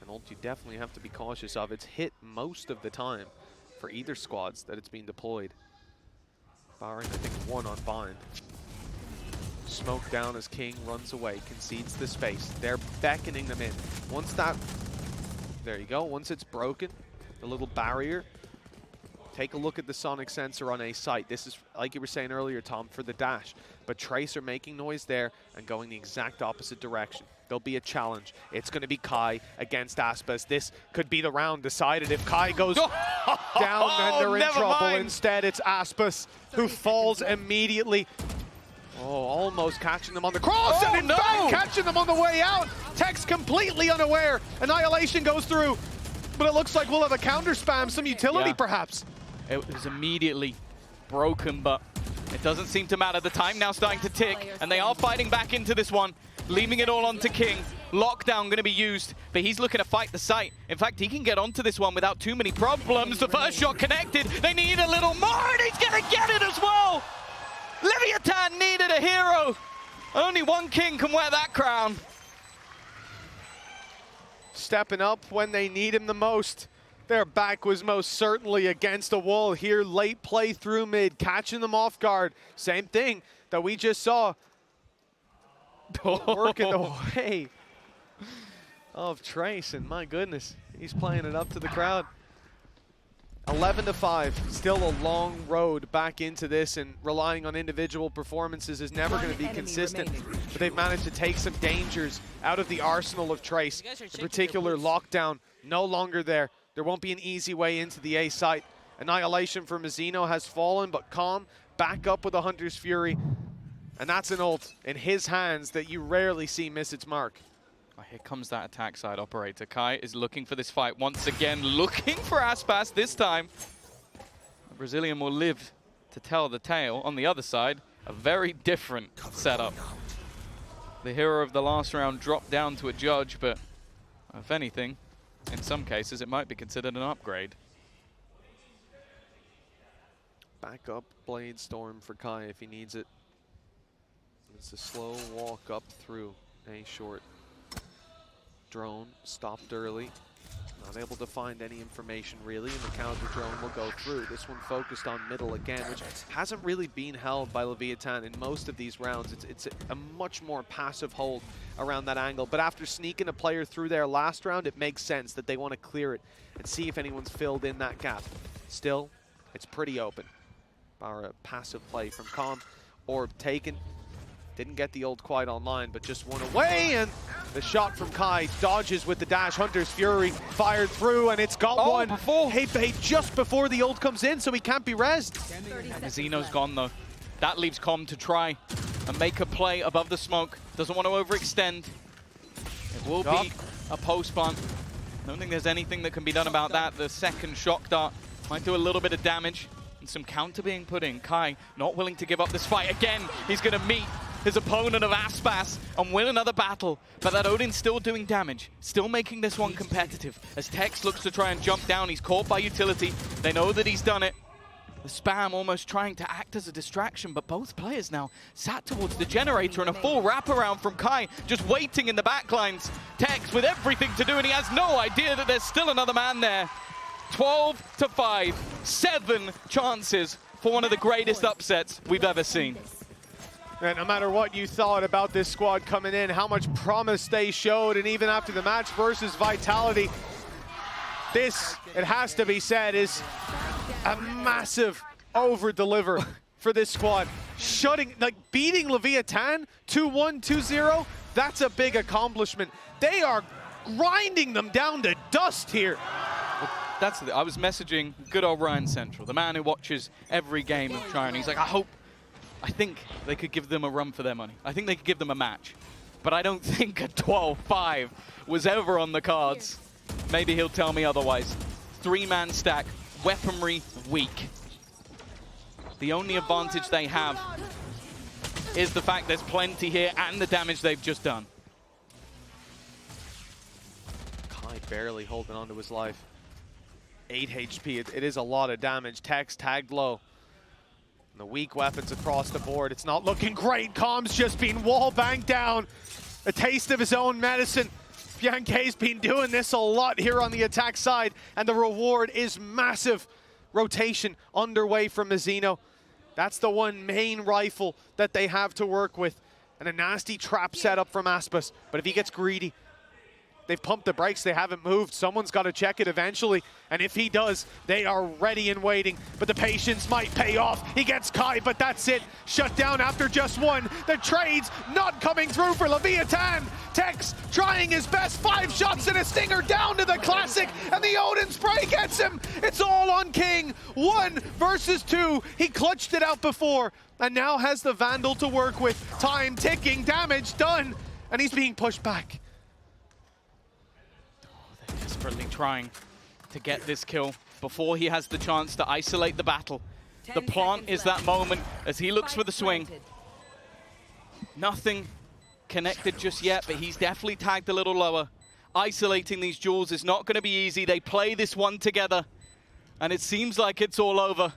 And ult you definitely have to be cautious of. It's hit most of the time for either squads that it's been deployed. Barring, I think, one on bind. Smoke down as King runs away, concedes the space. They're beckoning them in. Once that, there you go, once it's broken, the little barrier, take a look at the sonic sensor on A site. This is, like you were saying earlier, Tom, for the dash. But Trace are making noise there and going the exact opposite direction. There'll be a challenge. It's going to be Kai against Aspas. This could be the round decided. If Kai goes down, then they're in trouble. Mind. Instead, it's Aspas who falls immediately. Oh, almost catching them on the cross, and in fact, catching them on the way out. Tex completely unaware. Annihilation goes through, but it looks like we'll have a counter spam, some utility perhaps. It was immediately broken, but it doesn't seem to matter. The time now starting to tick, and they are fighting back into this one, leaving it all onto King. Lockdown going to be used, but he's looking to fight the site. In fact, he can get onto this one without too many problems. The first shot connected. They need a little more, and he's going to get it as well. Leviat needed a hero. Only one king can wear that crown. Stepping up when they need him the most. Their back was most certainly against a wall here. Late play through mid, catching them off guard. Same thing that we just saw. Working the way of Trace, and my goodness, he's playing it up to the crowd. 11-5, still a long road back into this, and relying on individual performances is never going to be consistent. But they've managed to take some dangers out of the arsenal of Trace. In particular, Lockdown no longer there. There won't be an easy way into the A site. Annihilation for Mizzino has fallen, but Calm back up with a Hunter's Fury. And that's an ult in his hands that you rarely see miss its mark. Oh, here comes that attack side operator. Kai is looking for this fight once again, looking for Aspas this time. The Brazilian will live to tell the tale. On the other side, a very different setup. The hero of the last round dropped down to a judge, but if anything, in some cases, it might be considered an upgrade. Back up Blade Storm for Kai if he needs it. It's a slow walk up through A short. Drone stopped early. Not able to find any information really, and the counter drone will go through. This one focused on middle again, which hasn't really been held by Leviathan in most of these rounds. It's a much more passive hold around that angle. But after sneaking a player through there last round, it makes sense that they want to clear it and see if anyone's filled in that gap. Still, it's pretty open. Bar a passive play from Calm. Orb taken. Didn't get the ult quite online, but just one away, and the shot from Kai dodges with the dash. Hunter's Fury fired through, and it's got one. Hey, just before the ult comes in, so he can't be rezzed. Mizzino's gone, though. That leaves Com to try and make a play above the smoke. Doesn't want to overextend. It will be a post plant. I don't think there's anything that can be done about that. The second shock dart might do a little bit of damage, and some counter being put in. Kai not willing to give up this fight. Again, he's going to meet his opponent of Aspas and win another battle, but that Odin's still doing damage, still making this one competitive. As Tex looks to try and jump down, he's caught by utility. They know that he's done it. The spam almost trying to act as a distraction, but both players now sat towards the generator, and a full wraparound from Kai, just waiting in the backlines. Tex with everything to do, and he has no idea that there's still another man there. 12-5, 7 chances for one of the greatest upsets we've ever seen. And no matter what you thought about this squad coming in, how much promise they showed, and even after the match versus Vitality, this, it has to be said, is a massive over-deliver for this squad. Beating Leviathan 2-1, 2-0, that's a big accomplishment. They are grinding them down to dust here. I was messaging good old Ryan Central, the man who watches every game of China. He's like, I think they could give them a run for their money. I think they could give them a match. But I don't think a 12-5 was ever on the cards. Maybe he'll tell me otherwise. 3-man stack, weaponry weak. The only advantage they have is the fact there's plenty here and the damage they've just done. Kai barely holding on to his life. 8 HP, it is a lot of damage. Tex tagged low. And the weak weapons across the board. It's not looking great. Com's just been wall banged down. A taste of his own medicine. Bianche's been doing this a lot here on the attack side, and the reward is massive. Rotation underway from Mizzino. That's the one main rifle that they have to work with. And a nasty trap setup from Aspas. But if he gets greedy, they've pumped the brakes, they haven't moved. Someone's got to check it eventually. And if he does, they are ready and waiting. But the patience might pay off. He gets Kai, but that's it. Shut down after just one. The trades not coming through for Leviathan. Tex trying his best. 5 shots and a stinger down to the classic. And the Odin spray gets him. It's all on King. 1 versus 2. He clutched it out before. And now has the Vandal to work with. Time ticking, damage done. And he's being pushed back. Desperately trying to get this kill before he has the chance to isolate the battle. The plant is that moment as he looks for the swing. Nothing connected just yet, but he's definitely tagged a little lower. Isolating these jewels is not going to be easy. They play this one together, and it seems like it's all over.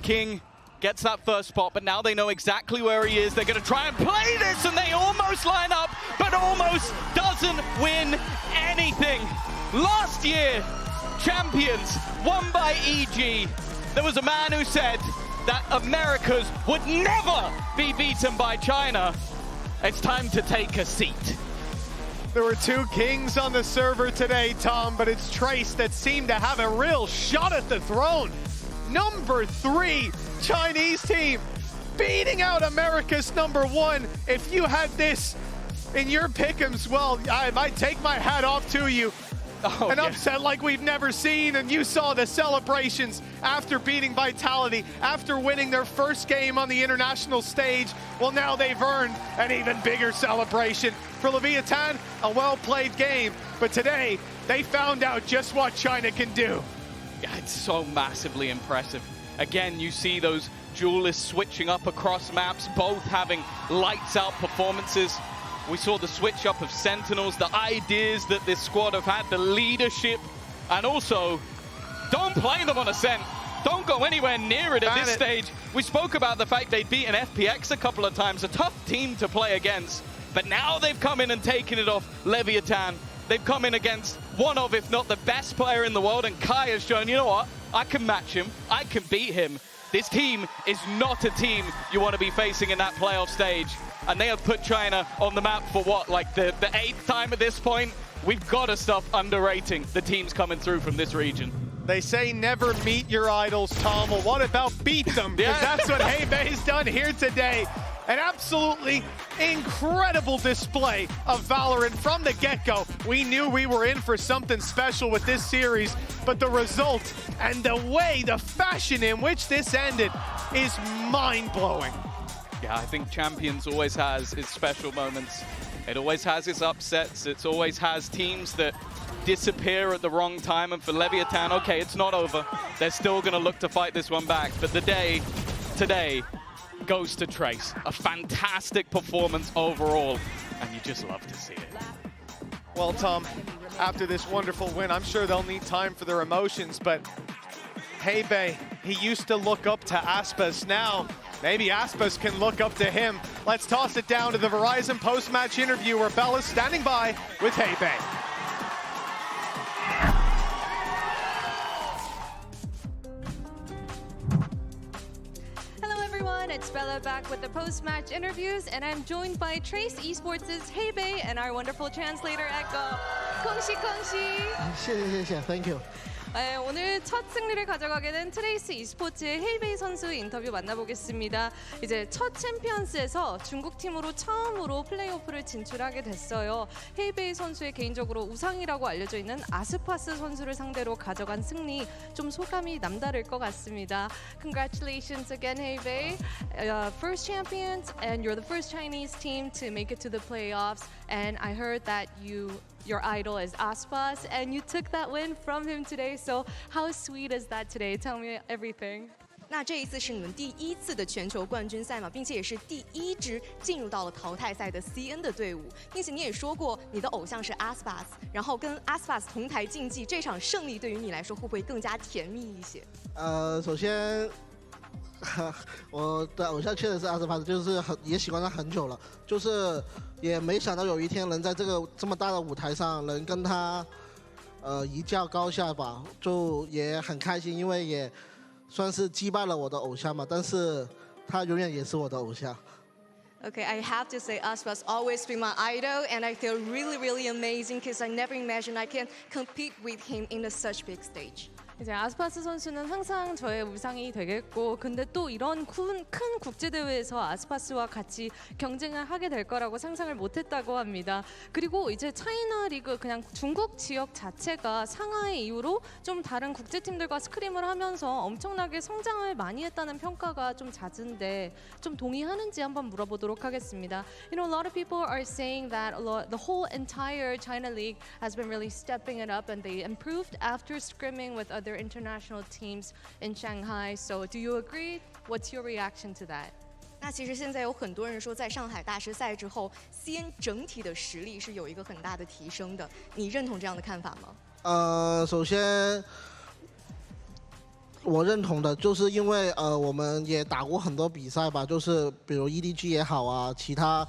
King gets that first spot, but now they know exactly where he is. They're going to try and play this, and they almost line up, but almost doesn't win anything. Last year, champions won by EG. There was a man who said that Americas would never be beaten by China. It's time to take a seat. There were 2 kings on the server today, Tom, but it's Trace that seemed to have a real shot at the throne. Number 3 Chinese team beating out America's number 1. If you had this in your pick'ems, well, I might take my hat off to you. An upset like we've never seen, and you saw the celebrations after beating Vitality, after winning their first game on the international stage. Well, now they've earned an even bigger celebration. For Leviathan, a well-played game, but today they found out just what China can do. Yeah, it's so massively impressive. Again, you see those duelists switching up across maps, both having lights-out performances. We saw the switch up of Sentinels, the ideas that this squad have had, the leadership, and also, don't play them on Ascent. Don't go anywhere near it at this stage. We spoke about the fact they'd beaten FPX a couple of times, a tough team to play against, but now they've come in and taken it off Leviathan. They've come in against one of, if not the best player in the world, and Kai has shown, you know what, I can match him, I can beat him. This team is not a team you want to be facing in that playoff stage. And they have put China on the map for what, like the 8th time at this point? We've got to stop underrating the teams coming through from this region. They say never meet your idols, Tom. Well, what about beat them? Because that's what Heibei's done here today. An absolutely incredible display of VALORANT from the get-go. We knew we were in for something special with this series, but the result and the way, the fashion in which this ended is mind-blowing. Yeah, I think Champions always has its special moments. It always has its upsets. It always has teams that disappear at the wrong time. And for Leviathan, okay, it's not over. They're still going to look to fight this one back. But the day today goes to Trace. A fantastic performance overall. And you just love to see it. Well, Tom, after this wonderful win, I'm sure they'll need time for their emotions. But Heibei, he used to look up to Aspas. Now, maybe Aspas can look up to him. Let's toss it down to the Verizon post-match interview where Bella's standing by with Heibei. Hello everyone, it's Bella back with the post-match interviews, and I'm joined by Trace Esports' Heibei and our wonderful translator Echo. Kongshi Kongshi. Thank you. 네, 오늘 첫 승리를 가져가게 된 트레이스 e스포츠의 헤이베이 선수 인터뷰 만나보겠습니다. 이제 첫 챔피언스에서 중국 팀으로 처음으로 플레이오프를 진출하게 됐어요. 헤이베이 선수의 개인적으로 우상이라고 알려져 있는 아스파스 선수를 상대로 가져간 승리, 좀 소감이 남다를 것 같습니다. Congratulations again, Heibei. First champions, and you're the first Chinese team to make it to the playoffs. And I heard that your idol is Aspas, and you took that win from him today. So how sweet is that today? Tell me everything. 那这一次是你们第1次的全球冠军赛嘛，并且也是第1支进入到了淘汰赛的 CN 的队伍，并且你也说过你的偶像是 Aspas， 然后跟 Aspas 同台竞技，这场胜利对于你来说会不会更加甜蜜一些？首先我的偶像确实是阿斯帕斯，就是也喜欢他很久了，就是也没想到有一天能在这么大的舞台上能跟他一较高下吧，就也很开心，因为也算是击败了我的偶像嘛，但是他永远也是我的偶像。Okay, I have to say Aspas always been my idol, and I feel really, really amazing because I never imagined I can compete with him in such big stage. 이제 아스파스 선수는 항상 저의 우상이 되겠고, 근데 또 이런 큰 국제 대회에서 아스파스와 같이 경쟁을 하게 될 거라고 상상을 못했다고 합니다. 그리고 이제 차이나 리그, 그냥 중국 지역 자체가 상하이 이후로 좀 다른 국제 팀들과 스크림을 하면서 엄청나게 성장을 많이 했다는 평가가 좀 잦은데 좀 동의하는지 한번 물어보도록 하겠습니다. You know, a lot of people are saying that the whole entire China League has been really stepping it up, and they improved after scrimming with other international teams in Shanghai. So do you agree? What's your reaction to that? 那其实现在有很多人说，在上海大师赛之后 ，CN 整体的实力是有一个很大的提升的。你认同这样的看法吗？首先我认同的，就是因为我们也打过很多比赛吧，就是比如 EDG 也好啊，其他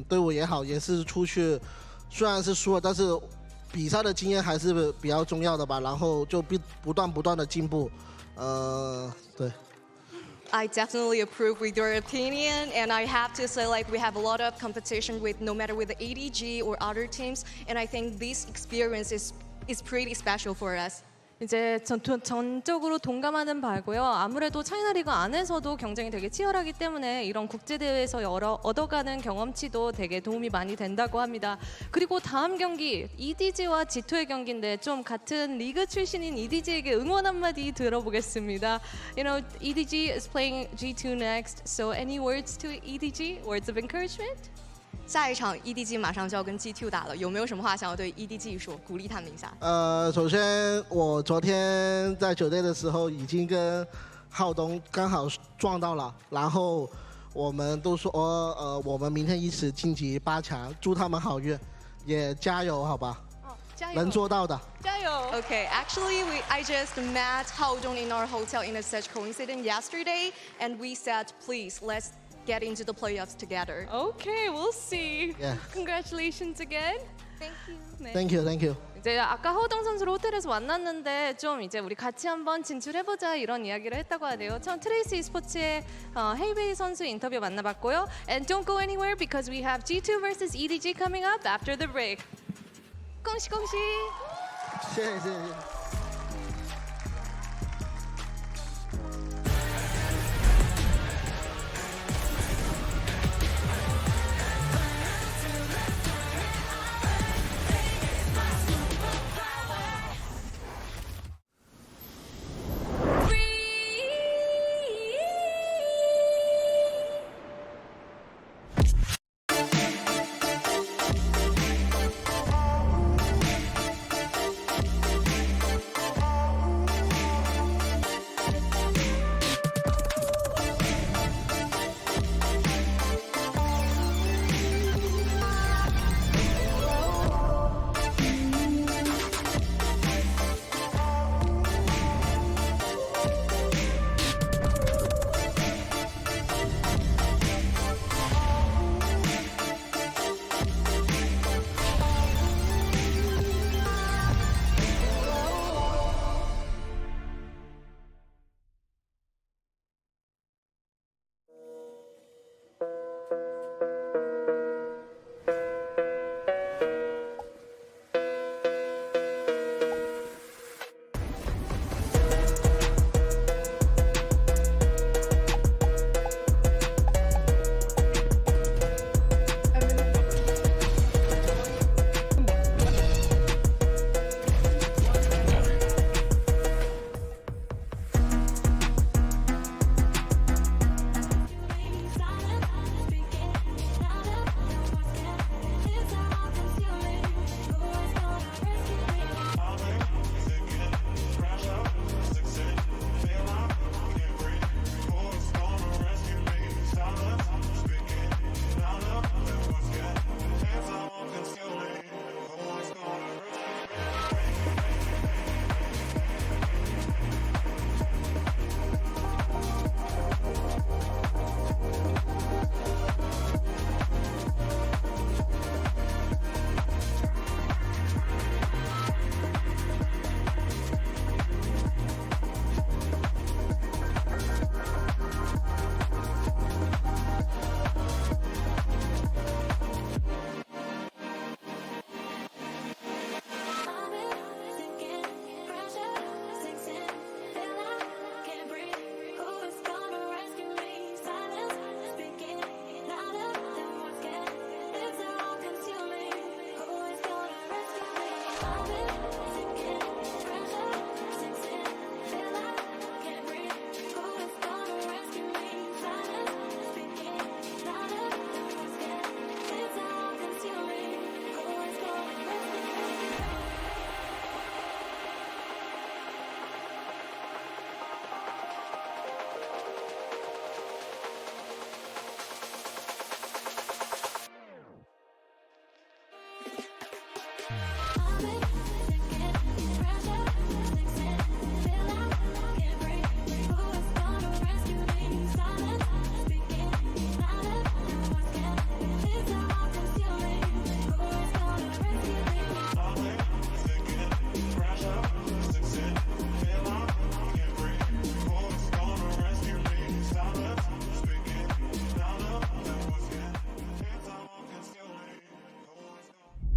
队伍也好，也是出去，虽然是输了，但是比赛的经验还是比较重要的吧，然后就不断的进步，对。I definitely approve with your opinion, and I have to say, like, we have a lot of competition with no matter with the ADG or other teams, and I think this experience is pretty special for us. 이제 전적으로 동감하는 바고요. 아무래도 차이나 리그 안에서도 경쟁이 되게 치열하기 때문에 이런 국제 대회에서 얻어가는 경험치도 되게 도움이 많이 된다고 합니다. 그리고 다음 경기 EDG와 G2의 경기인데 좀 같은 리그 출신인 EDG에게 응원 한마디 들어보겠습니다. You know, EDG is playing G2 next, so any words to EDG? Words of encouragement? 下一场 EDG 马上就要跟 G2 打了，有没有什么话想要对 EDG 说，鼓励他们一下？首先我昨天在酒店的时候已经跟浩东刚好撞到了，然后我们都说我们明天一起晋级8强，祝他们好运，也加油好吧？加油！能做到的。加油 Okay, actually, I just met Haodong in our hotel in such coincidence yesterday, and we said, please, let's get into the playoffs together. Okay, we'll see. Yeah. Congratulations again. Thank you. 네. Thank you. 이제 아까 허동 선수를 호텔에서 만났는데 좀 이제 우리 같이 한번 진출해보자 이런 이야기를 했다고 하네요. 처음 트레이스 e스포츠의 헤이베이 선수 인터뷰 만나봤고요. And don't go anywhere because we have G2 vs EDG coming up after the break. 恭喜恭喜! 谢谢。